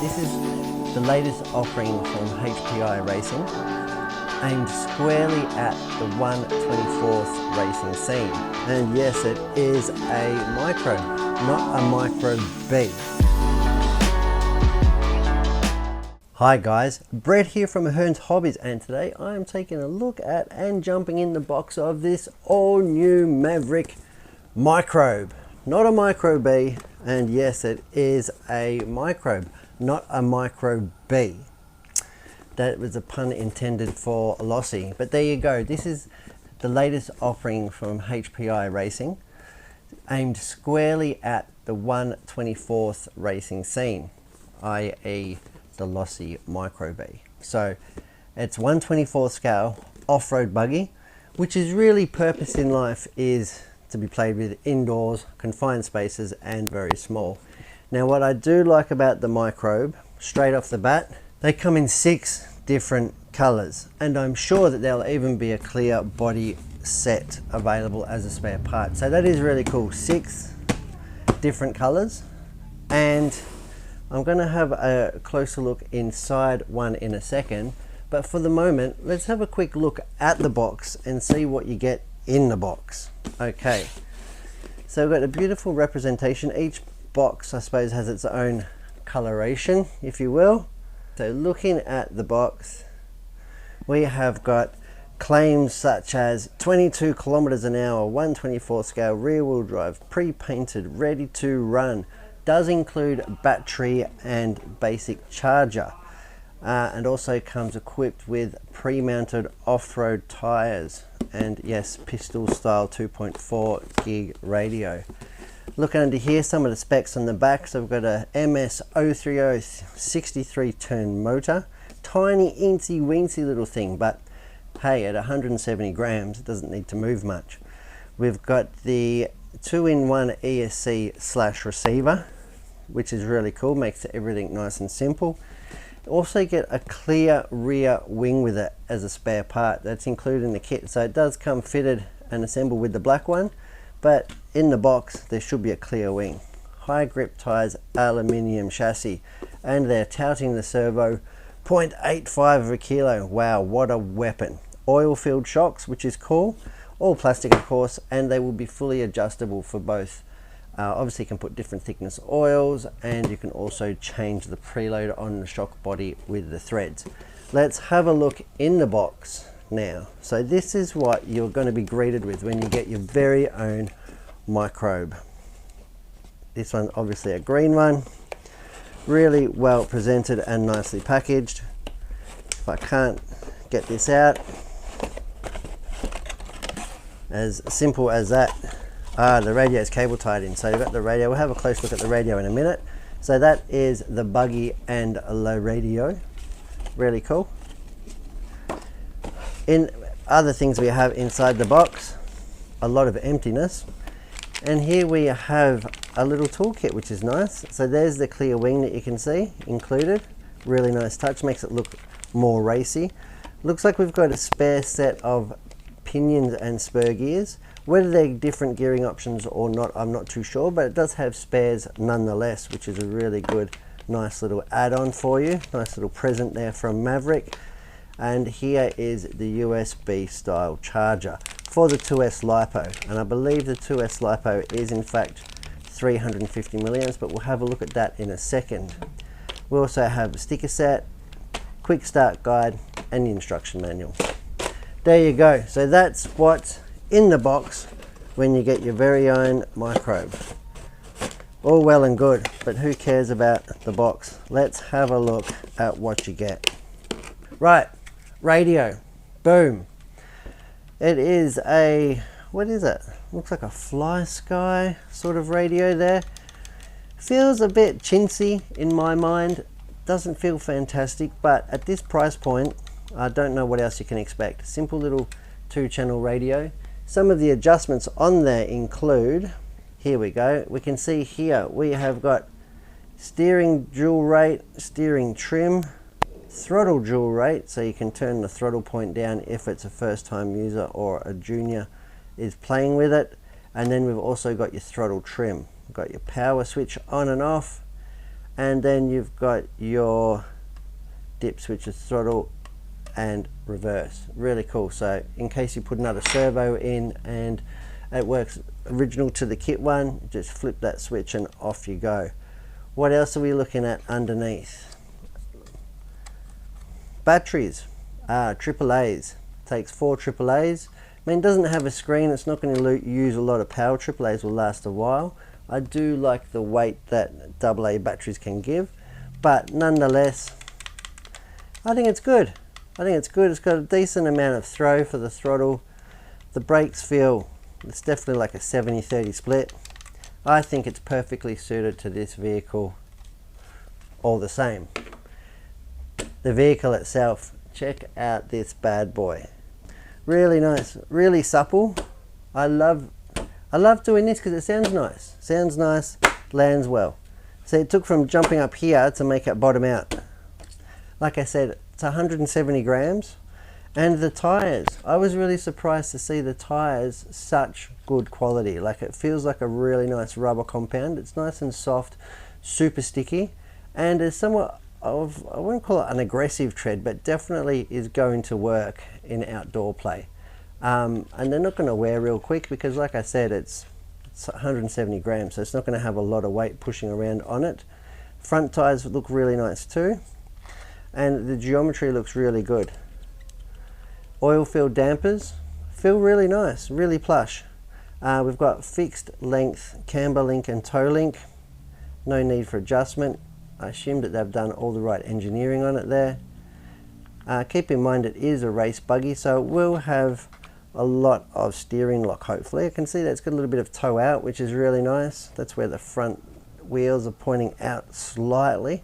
This is the latest offering from HPI Racing, aimed squarely at the 1/24th racing scene. And yes, it is a micro, not a Micro-B. Hi guys, Brett here from Hearns Hobbies, and today I am taking a look at and jumping in the box of this all new Maverick Microbe. Not a Micro-B, and yes, it is a microbe, not a Micro-B. That was a pun intended for Losi, but there you go. This is the latest offering from HPI Racing, aimed squarely at the 1/24th racing scene, i.e. the Losi Micro-B. So it's 1/24th scale off-road buggy, which is really purpose in life is to be played with indoors, confined spaces, and very small. Now what I do like about the Microbe, straight off the bat, they come in 6 different colors, and I'm sure that there'll even be a clear body set available as a spare part. So that is really cool, 6 different colors. And I'm going to have a closer look inside one in a second, but for the moment let's have a quick look at the box and see what you get in the box. Okay, so we've got a beautiful representation. Each box, I suppose, has its own coloration, if you will. So looking at the box, we have got claims such as 22 kilometers an hour, 1/24 scale, rear wheel drive, pre-painted, ready to run. Does include battery and basic charger, and also comes equipped with pre-mounted off-road tires, and yes, pistol style 2.4 gig radio. Looking under here, some of the specs on the back. So we've got a MS030 63 turn motor, tiny incy weensy little thing, but hey, at 170 grams it doesn't need to move much. We've got the 2-in-1 ESC/receiver, which is really cool, makes everything nice and simple. Also get a clear rear wing with it as a spare part. That's included in the kit, so it does come fitted and assembled with the black one, but in the box there should be a clear wing. High grip tires, aluminium chassis, and they're touting the servo 0.85 of a kilo. Wow, what a weapon. Oil filled shocks, which is cool, all plastic of course, and they will be fully adjustable for both. Obviously you can put different thickness oils, and you can also change the preload on the shock body with the threads. Let's have a look in the box now. So this is what you're going to be greeted with when you get your very own Microbe. This one obviously a green one, really well presented and nicely packaged. If I can't get this out, as simple as that. The radio is cable tied in, so you've got the radio. We'll have a close look at the radio in a minute. So that is the Buggy and low radio, really cool. In other things we have inside the box, a lot of emptiness, and here we have a little toolkit, which is nice. So there's the clear wing that you can see included, really nice touch, makes it look more racy. Looks like we've got a spare set of pinions and spur gears. Whether they're different gearing options or not, I'm not too sure, but it does have spares nonetheless, which is a really good, nice little add-on for you. Nice little present there from Maverick. And here is the USB style charger for the 2S LiPo. And I believe the 2S LiPo is in fact 350 milliamps, but we'll have a look at that in a second. We also have a sticker set, quick start guide, and the instruction manual. There you go. So that's what's in the box when you get your very own Microbe. All well and good, but who cares about the box? Let's have a look at what you get. Right, radio, boom. It is a, what is it? Looks like a Fly Sky sort of radio there. Feels a bit chintzy in my mind. Doesn't feel fantastic, but at this price point, I don't know what else you can expect. Simple little 2-channel radio. Some of the adjustments on there include, here we go, we can see here we have got steering dual rate, steering trim, throttle dual rate, so you can turn the throttle point down if it's a first time user or a junior is playing with it. And then we've also got your throttle trim. We've got your power switch on and off, and then you've got your dip switches, throttle and reverse. Really cool. So in case you put another servo in and it works original to the kit one, just flip that switch and off you go. What else are we looking at underneath? Batteries, AAAs. Takes 4 AAAs. I mean, it doesn't have a screen, it's not going to use a lot of power. AAAs will last a while. I do like the weight that AA batteries can give, but nonetheless, I think it's good. I think it's good. It's got a decent amount of throw for the throttle. The brakes feel, it's definitely like a 70-30 split. I think it's perfectly suited to this vehicle all the same. The vehicle itself, check out this bad boy. Really nice, really supple. I love doing this because it sounds nice. Sounds nice, lands well. So it took from jumping up here to make it bottom out. Like I said, it's 170 grams. And the tires, I was really surprised to see the tires such good quality. Like, it feels like a really nice rubber compound. It's nice and soft, super sticky, and it's somewhat of, I wouldn't call it an aggressive tread, but definitely is going to work in outdoor play. And they're not going to wear real quick because, like I said, it's 170 grams, so it's not going to have a lot of weight pushing around on it. Front tires look really nice too, and the geometry looks really good. Oil-filled dampers feel really nice, really plush. We've got fixed length camber link and toe link. No need for adjustment. I assume that they've done all the right engineering on it there. Keep in mind it is a race buggy, so it will have a lot of steering lock, hopefully. I can see that it's got a little bit of toe out, which is really nice. That's where the front wheels are pointing out slightly.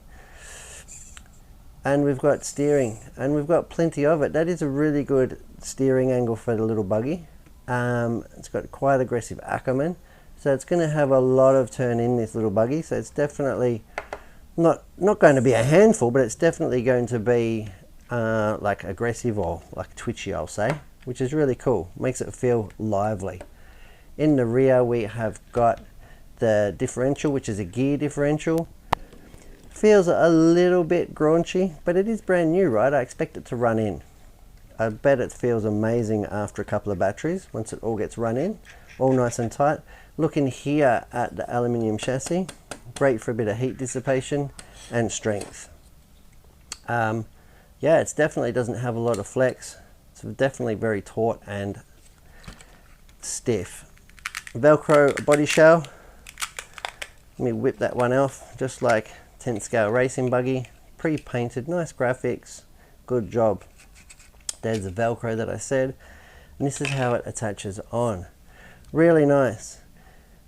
And we've got steering, and we've got plenty of it. That is a really good steering angle for the little buggy. It's got quite aggressive Ackerman, so it's going to have a lot of turn in this little buggy. So it's definitely not going to be a handful, but it's definitely going to be like aggressive or like twitchy, I'll say, which is really cool. Makes it feel lively. In the rear we have got the differential, which is a gear differential. Feels a little bit graunchy, but it is brand new, right? I expect it to run in. I bet it feels amazing after a couple of batteries once it all gets run in, all nice and tight. Looking here at the aluminium chassis, great for a bit of heat dissipation and strength. Yeah, it definitely doesn't have a lot of flex. It's definitely very taut and stiff. Velcro body shell. Let me whip that one off, just like 10th scale racing buggy, pre-painted, nice graphics, good job. There's the Velcro that I said, and this is how it attaches on. Really nice.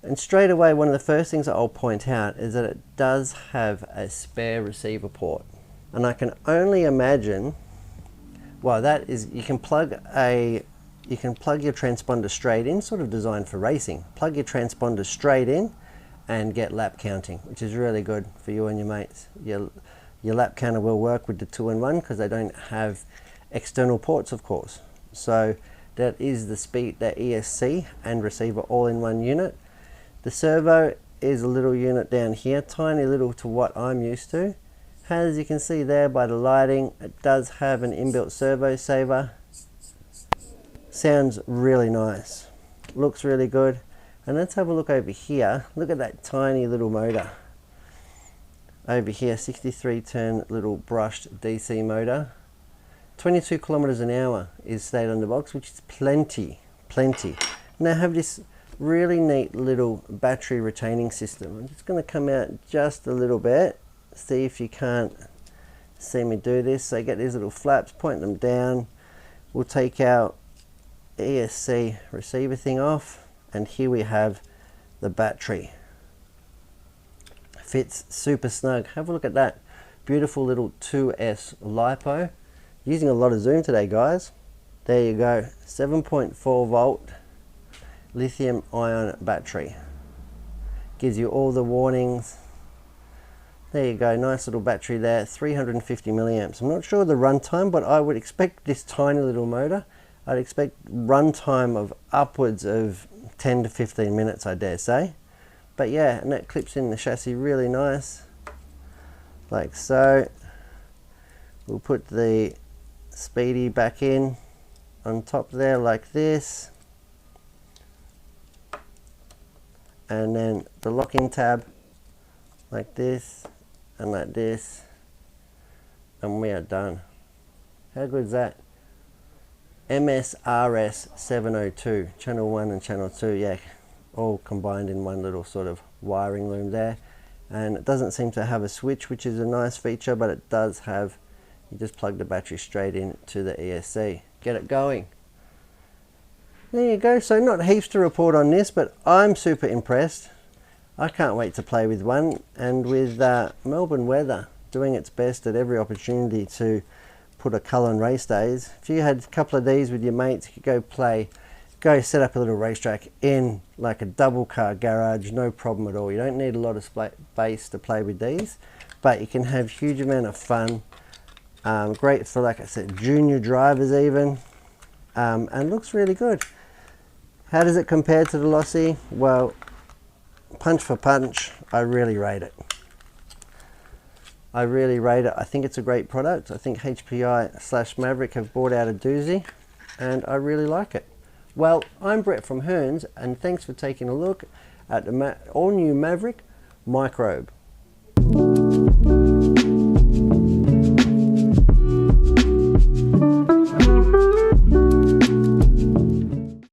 And straight away, one of the first things that I'll point out is that it does have a spare receiver port. And I can only imagine, well, that is, you can plug your transponder straight in, sort of designed for racing. Plug your transponder straight in and get lap counting, which is really good for you and your mates. Your lap counter will work with the 2-in-1 because they don't have external ports, of course. So that is the speed, the ESC and receiver all in one unit. The servo is a little unit down here, tiny little to what I'm used to. As you can see there by the lighting, it does have an inbuilt servo saver. Sounds really nice, looks really good. And let's have a look over here. Look at that tiny little motor. Over here, 63 turn little brushed DC motor. 22 kilometers an hour is stated on the box, which is plenty. Now I have this really neat little battery retaining system. I'm just going to come out just a little bit. See if you can't see me do this. So get these little flaps, point them down. We'll take our ESC receiver thing off. And here we have the battery. Fits super snug. Have a look at that. Beautiful little 2S LiPo. Using a lot of zoom today, guys. There you go. 7.4 volt lithium ion battery. Gives you all the warnings. There you go. Nice little battery there. 350 milliamps. I'm not sure the runtime, but I would expect this tiny little motor, I'd expect runtime of upwards of 10 to 15 minutes, I dare say. But yeah, and that clips in the chassis really nice. like so. We'll put the Speedy back in on top there like this, and then the locking tab like this and like this, and we are done. How good is that? MSRS 702, channel 1 and channel 2, yeah, all combined in one little sort of wiring loom there. And it doesn't seem to have a switch, which is a nice feature, but it does have, you just plug the battery straight into the ESC, get it going. There you go. So not heaps to report on this, but I'm super impressed. I can't wait to play with one, and with Melbourne weather doing its best at every opportunity to put a colour on race days. If you had a couple of these with your mates, you could go set up a little racetrack in like a double car garage, no problem at all. You don't need a lot of space to play with these, but you can have huge amount of fun. Great for, like I said, junior drivers even, and looks really good. How does it compare to the Losi? Well, punch for punch, I really rate it. I really rate it. I think it's a great product. I think HPI/Maverick have brought out a doozy, and I really like it. Well, I'm Brett from Hearns, and thanks for taking a look at the all-new Maverick Microbe.